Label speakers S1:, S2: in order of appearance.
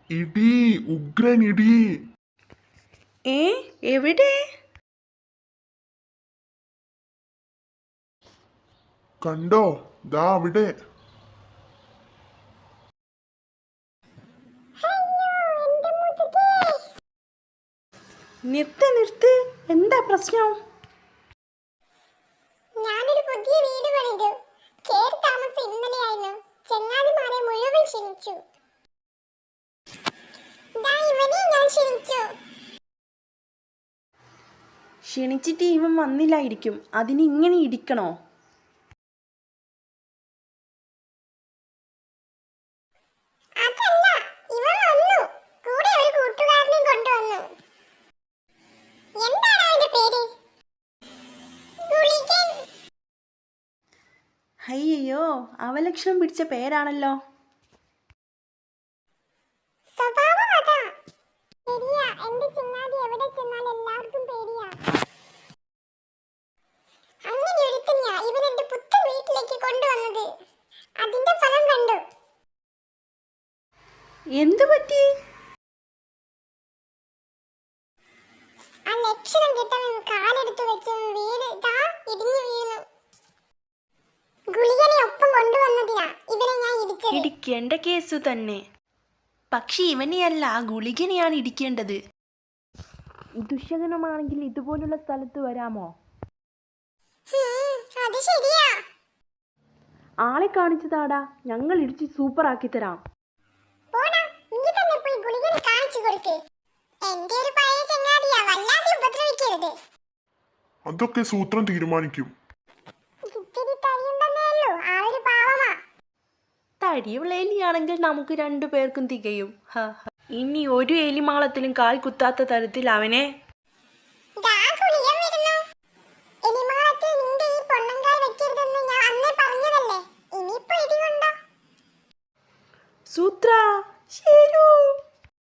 S1: ഇടി, ഉഗ്രൻ ഇടി.
S2: ഏ, എവിടെ?
S1: കണ്ടോ, ദാ അവിടെ.
S2: നിർത്ത്, എന്താ പ്രശ്നം?
S3: ഞാനൊരു പുതിയ വീട് പണിതു. കേറി താമസം ഇന്നലെയായിരുന്നു. ചങ്ങാതിമാരെ മുഴുവൻ ക്ഷണിച്ചു. ഇവനെ ഞാൻ ക്ഷണിച്ചു.
S2: ക്ഷണിച്ചിട്ട് ഇവൻ വന്നില്ലായിരിക്കും. അതിന് ഇങ്ങനെ ഇടിക്കണോ?
S3: അതല്ല, ഇവൻ വന്നു. കൂടെ ഒരു കൂട്ടുകാരനെ കൊണ്ടുവന്നു. എന്താണ് അവന്റെ പേര്? ഗുളികൻ.
S2: അയ്യോ, അവലക്ഷണം പിടിച്ച പേരാണല്ലോ.
S3: സ്വഭാവം അതാ. ശരിയാ, എന്റെ ചങ്ങാതി എവിടെ ചെന്നാൽ എല്ലാവർക്കും പേടിയാ. അങ്ങനെ ഒരുത്തനെയാ ഇവൻ എന്റെ പുത്തൻ വീട്ടിലേക്ക് കൊണ്ടുവന്നത്. അതിന്റെ ഫലം കണ്ടു.
S2: എന്തു പറ്റി?
S3: ആ ലക്ഷണം കിട്ടവൻ കാലെടുത്ത് വെച്ച് വീട് ദാ ഇടിഞ്ഞു വീണു. ഗുളികനെ ഒപ്പം കൊണ്ടുവന്നതിനാ ഇവനെ ഞാൻ ഇടിച്ചത്.
S2: ഇടിക്കേണ്ട കേസു തന്നെ. പക്ഷെ ഇവനെയല്ല, ഗുളികനെയാണ് ഇടിക്കേണ്ടത്. ദുഷ്യഗനമാണെങ്കിൽ ഇതുപോലുള്ള സ്ഥലത്ത് വരാമോ?
S3: അത് ശരിയാ.
S2: ആളെ കാണിച്ചു താടാ, ഞങ്ങൾ ഇടിച്ച് സൂപ്പർ ആക്കി തരാം.
S3: പോടാ, നീ തന്നെ പോയി ഗുളികനെ കാണിച്ചു കൊടുക്ക്. എന്റെ ഒരു പഴയ ചങ്ങാതിയാ, വല്ലാതെ ഉപദ്രവിക്കരുത്.
S1: അതൊക്കെ സൂത്രം തീരുമാനിക്കും.
S3: ഇത്തിരി തരിയും തന്നെയല്ലോ, ആളൊരു പാവമാ.
S2: തടിയുള്ള എലിയാണെങ്കിൽ നമുക്ക് 2 പേർക്കും തികയും. ഇനി ഒരു എലിമാളത്തിലും കാൽ കുത്താത്ത തരത്തിൽ അവനെ.
S3: ദാ ഗുളികൻ വരുന്നു. എലിമാളത്തിൽ നിന്റെ ഈ പൊണ്ണങ്കാൽ വെക്കരുതെന്ന് ഞാൻ അന്നേ പറഞ്ഞതല്ലേ. ഇനിയിപ്പോ ഇടികൊണ്ടോ?
S2: സൂത്ര ശരു.